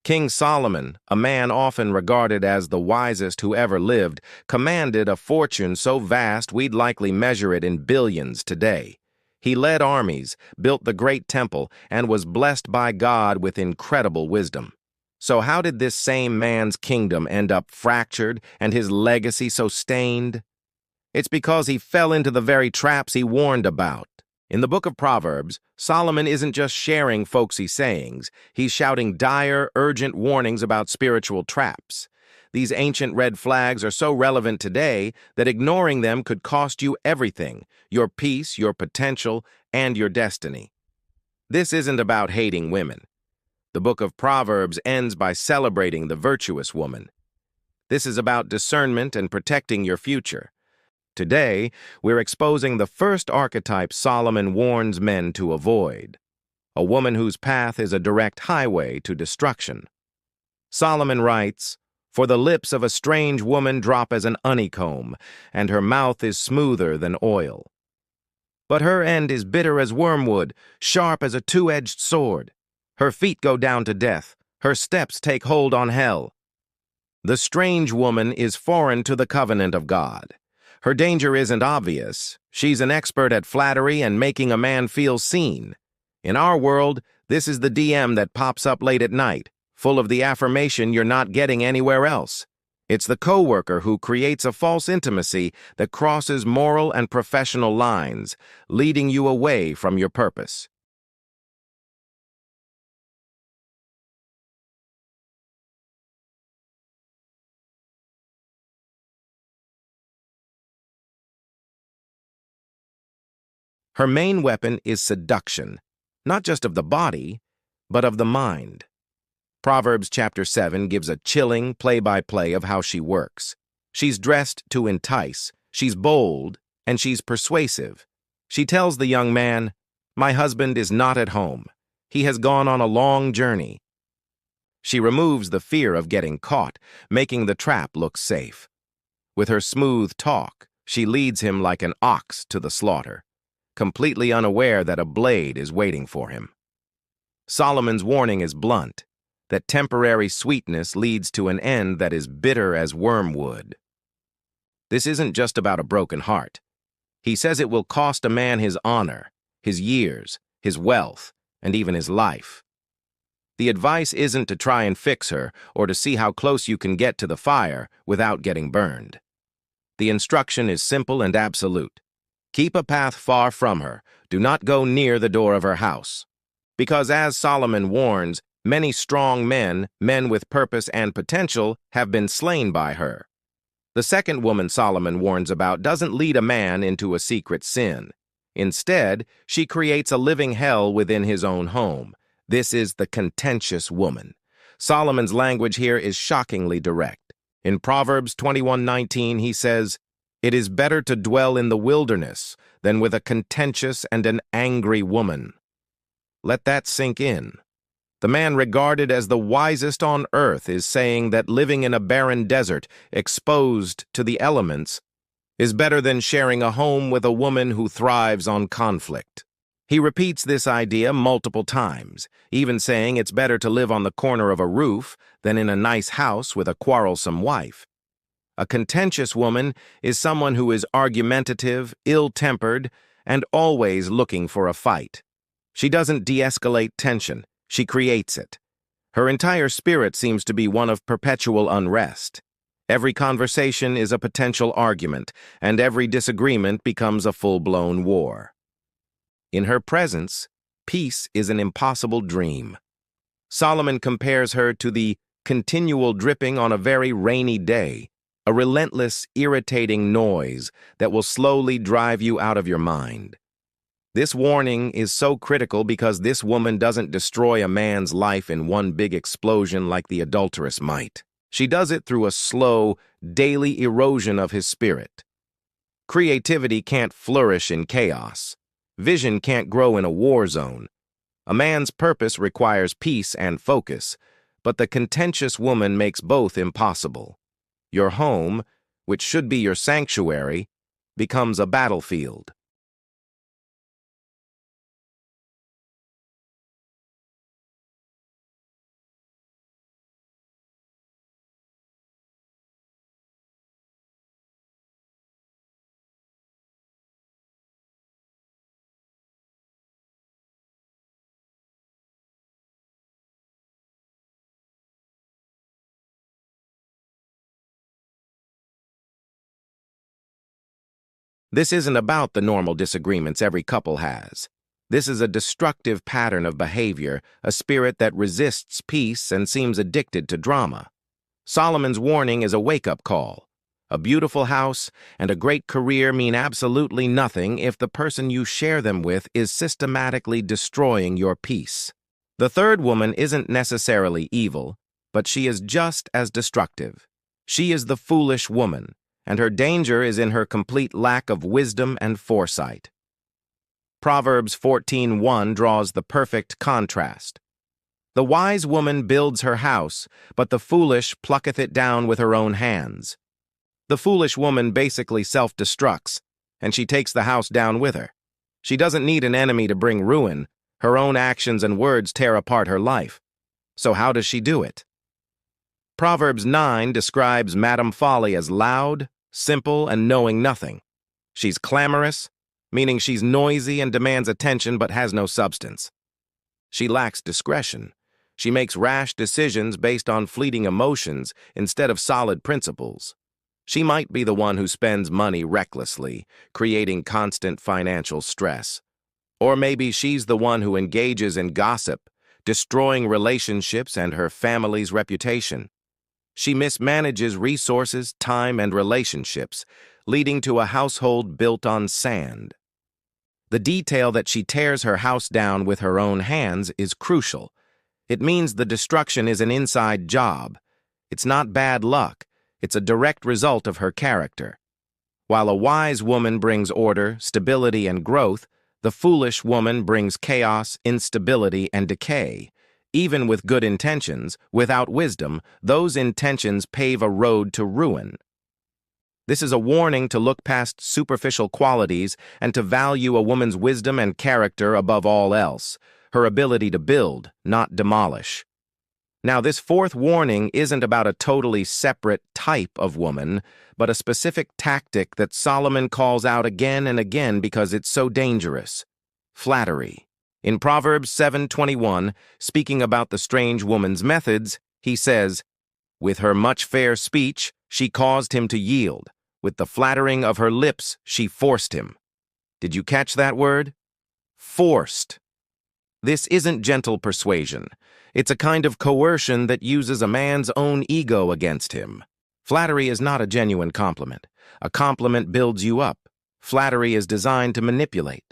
King Solomon, a man often regarded as the wisest who ever lived, commanded a fortune so vast we'd likely measure it in billions today. He led armies, built the great temple, and was blessed by God with incredible wisdom. So how did this same man's kingdom end up fractured and his legacy so stained? It's because he fell into the very traps he warned about. In the Book of Proverbs, Solomon isn't just sharing folksy sayings, he's shouting dire, urgent warnings about spiritual traps. These ancient red flags are so relevant today that ignoring them could cost you everything: your peace, your potential, and your destiny. This isn't about hating women. The Book of Proverbs ends by celebrating the virtuous woman. This is about discernment and protecting your future. Today, we're exposing the first archetype Solomon warns men to avoid: a woman whose path is a direct highway to destruction. Solomon writes, "For the lips of a strange woman drop as an honeycomb, and her mouth is smoother than oil. But her end is bitter as wormwood, sharp as a two-edged sword. Her feet go down to death, her steps take hold on hell." The strange woman is foreign to the covenant of God. Her danger isn't obvious. She's an expert at flattery and making a man feel seen. In our world, this is the DM that pops up late at night, full of the affirmation you're not getting anywhere else. It's the coworker who creates a false intimacy that crosses moral and professional lines, leading you away from your purpose. Her main weapon is seduction, not just of the body, but of the mind. Proverbs chapter 7 gives a chilling play-by-play of how she works. She's dressed to entice, she's bold, and she's persuasive. She tells the young man, "My husband is not at home. He has gone on a long journey." She removes the fear of getting caught, making the trap look safe. With her smooth talk, she leads him like an ox to the slaughter, completely unaware that a blade is waiting for him. Solomon's warning is blunt, that temporary sweetness leads to an end that is bitter as wormwood. This isn't just about a broken heart. He says it will cost a man his honor, his years, his wealth, and even his life. The advice isn't to try and fix her or to see how close you can get to the fire without getting burned. The instruction is simple and absolute. Keep a path far from her. Do not go near the door of her house. Because as Solomon warns, many strong men, men with purpose and potential, have been slain by her. The second woman Solomon warns about doesn't lead a man into a secret sin. Instead, she creates a living hell within his own home. This is the contentious woman. Solomon's language here is shockingly direct. In Proverbs 21:19, he says, "It is better to dwell in the wilderness than with a contentious and an angry woman." Let that sink in. The man regarded as the wisest on earth is saying that living in a barren desert, exposed to the elements, is better than sharing a home with a woman who thrives on conflict. He repeats this idea multiple times, even saying it's better to live on the corner of a roof than in a nice house with a quarrelsome wife. A contentious woman is someone who is argumentative, ill-tempered, and always looking for a fight. She doesn't de-escalate tension, she creates it. Her entire spirit seems to be one of perpetual unrest. Every conversation is a potential argument, and every disagreement becomes a full-blown war. In her presence, peace is an impossible dream. Solomon compares her to the continual dripping on a very rainy day, a relentless, irritating noise that will slowly drive you out of your mind. This warning is so critical because this woman doesn't destroy a man's life in one big explosion like the adulteress might. She does it through a slow, daily erosion of his spirit. Creativity can't flourish in chaos. Vision can't grow in a war zone. A man's purpose requires peace and focus, but the contentious woman makes both impossible. Your home, which should be your sanctuary, becomes a battlefield. This isn't about the normal disagreements every couple has. This is a destructive pattern of behavior, a spirit that resists peace and seems addicted to drama. Solomon's warning is a wake-up call. A beautiful house and a great career mean absolutely nothing if the person you share them with is systematically destroying your peace. The third woman isn't necessarily evil, but she is just as destructive. She is the foolish woman, and her danger is in her complete lack of wisdom and foresight. Proverbs 14:1 draws the perfect contrast. The wise woman builds her house, but the foolish plucketh it down with her own hands. The foolish woman basically self-destructs, and she takes the house down with her. She doesn't need an enemy to bring ruin. Her own actions and words tear apart her life. So how does she do it? Proverbs 9 describes Madame Folly as loud, simple, and knowing nothing. She's clamorous, meaning she's noisy and demands attention but has no substance. She lacks discretion. She makes rash decisions based on fleeting emotions instead of solid principles. She might be the one who spends money recklessly, creating constant financial stress. Or maybe she's the one who engages in gossip, destroying relationships and her family's reputation. She mismanages resources, time, and relationships, leading to a household built on sand. The detail that she tears her house down with her own hands is crucial. It means the destruction is an inside job. It's not bad luck. It's a direct result of her character. While a wise woman brings order, stability, and growth, the foolish woman brings chaos, instability, and decay. Even with good intentions, without wisdom, those intentions pave a road to ruin. This is a warning to look past superficial qualities and to value a woman's wisdom and character above all else, her ability to build, not demolish. Now, this fourth warning isn't about a totally separate type of woman, but a specific tactic that Solomon calls out again and again because it's so dangerous: flattery. In Proverbs 7:21, speaking about the strange woman's methods, he says, "With her much fair speech, she caused him to yield. With the flattering of her lips, she forced him." Did you catch that word? Forced. This isn't gentle persuasion. It's a kind of coercion that uses a man's own ego against him. Flattery is not a genuine compliment. A compliment builds you up. Flattery is designed to manipulate.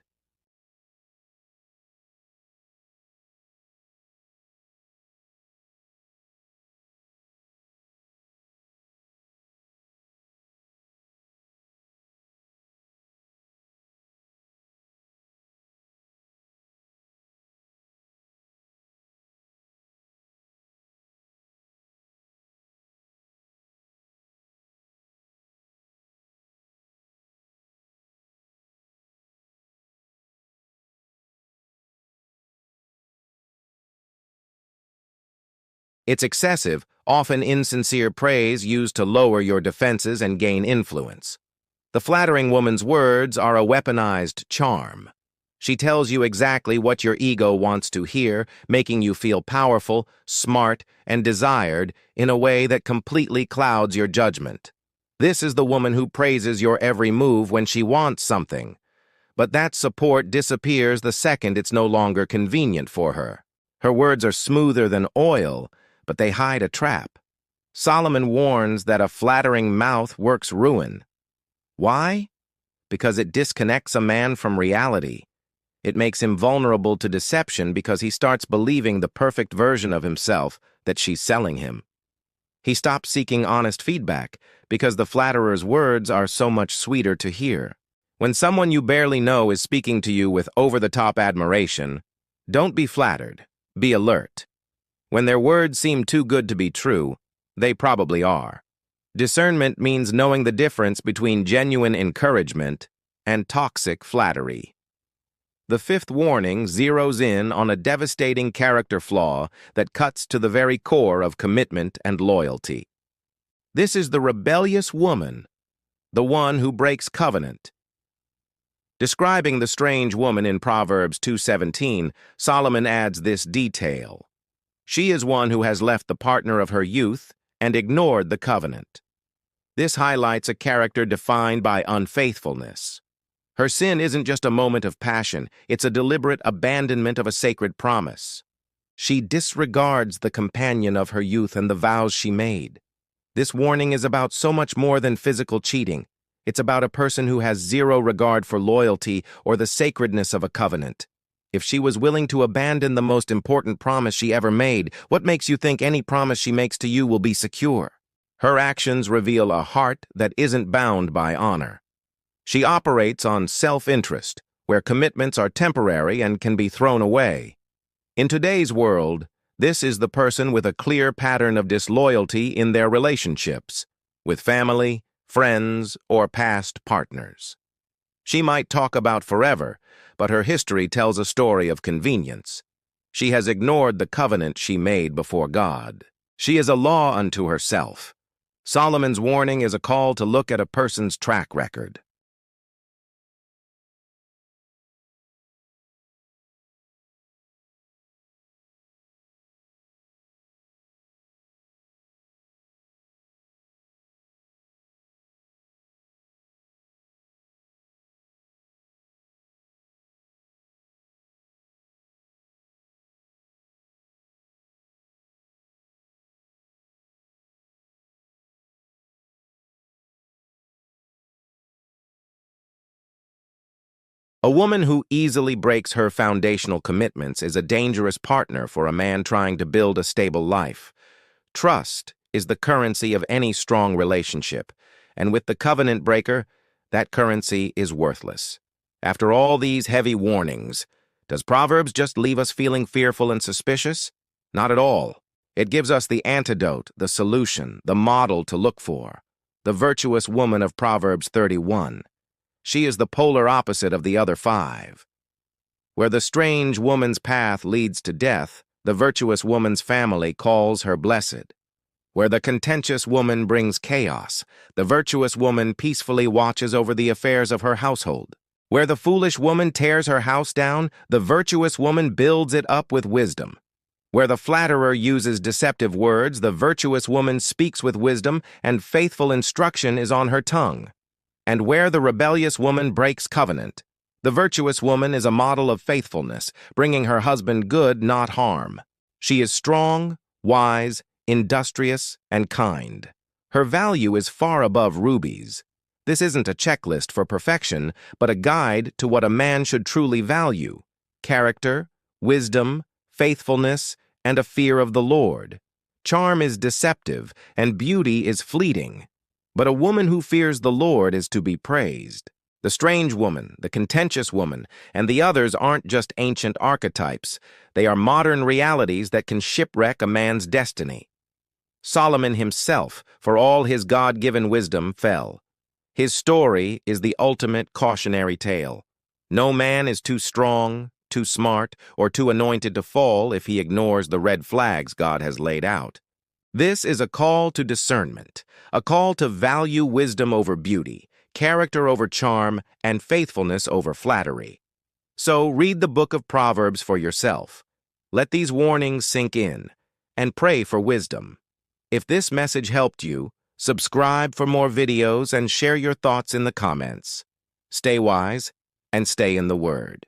It's excessive, often insincere praise used to lower your defenses and gain influence. The flattering woman's words are a weaponized charm. She tells you exactly what your ego wants to hear, making you feel powerful, smart, and desired in a way that completely clouds your judgment. This is the woman who praises your every move when she wants something. But that support disappears the second it's no longer convenient for her. Her words are smoother than oil, but they hide a trap. Solomon warns that a flattering mouth works ruin. Why? Because it disconnects a man from reality. It makes him vulnerable to deception because he starts believing the perfect version of himself that she's selling him. He stops seeking honest feedback because the flatterer's words are so much sweeter to hear. When someone you barely know is speaking to you with over-the-top admiration, don't be flattered. Be alert. When their words seem too good to be true, they probably are. Discernment means knowing the difference between genuine encouragement and toxic flattery. The fifth warning zeroes in on a devastating character flaw that cuts to the very core of commitment and loyalty. This is the rebellious woman, the one who breaks covenant. Describing the strange woman in Proverbs 2:17, Solomon adds this detail. She is one who has left the partner of her youth and ignored the covenant. This highlights a character defined by unfaithfulness. Her sin isn't just a moment of passion, it's a deliberate abandonment of a sacred promise. She disregards the companion of her youth and the vows she made. This warning is about so much more than physical cheating. It's about a person who has zero regard for loyalty or the sacredness of a covenant. If she was willing to abandon the most important promise she ever made, what makes you think any promise she makes to you will be secure? Her actions reveal a heart that isn't bound by honor. She operates on self-interest, where commitments are temporary and can be thrown away. In today's world, this is the person with a clear pattern of disloyalty in their relationships, with family, friends, or past partners. She might talk about forever, but her history tells a story of convenience. She has ignored the covenant she made before God. She is a law unto herself. Solomon's warning is a call to look at a person's track record. A woman who easily breaks her foundational commitments is a dangerous partner for a man trying to build a stable life. Trust is the currency of any strong relationship, and with the covenant breaker, that currency is worthless. After all these heavy warnings, does Proverbs just leave us feeling fearful and suspicious? Not at all. It gives us the antidote, the solution, the model to look for. The virtuous woman of Proverbs 31. She is the polar opposite of the other five. Where the strange woman's path leads to death, the virtuous woman's family calls her blessed. Where the contentious woman brings chaos, the virtuous woman peacefully watches over the affairs of her household. Where the foolish woman tears her house down, the virtuous woman builds it up with wisdom. Where the flatterer uses deceptive words, the virtuous woman speaks with wisdom, and faithful instruction is on her tongue. And where the rebellious woman breaks covenant, the virtuous woman is a model of faithfulness, bringing her husband good, not harm. She is strong, wise, industrious, and kind. Her value is far above rubies. This isn't a checklist for perfection, but a guide to what a man should truly value: character, wisdom, faithfulness, and a fear of the Lord. Charm is deceptive, and beauty is fleeting. But a woman who fears the Lord is to be praised. The strange woman, the contentious woman, and the others aren't just ancient archetypes. They are modern realities that can shipwreck a man's destiny. Solomon himself, for all his God-given wisdom, fell. His story is the ultimate cautionary tale. No man is too strong, too smart, or too anointed to fall if he ignores the red flags God has laid out. This is a call to discernment, a call to value wisdom over beauty, character over charm, and faithfulness over flattery. So read the Book of Proverbs for yourself. Let these warnings sink in, and pray for wisdom. If this message helped you, subscribe for more videos and share your thoughts in the comments. Stay wise and stay in the Word.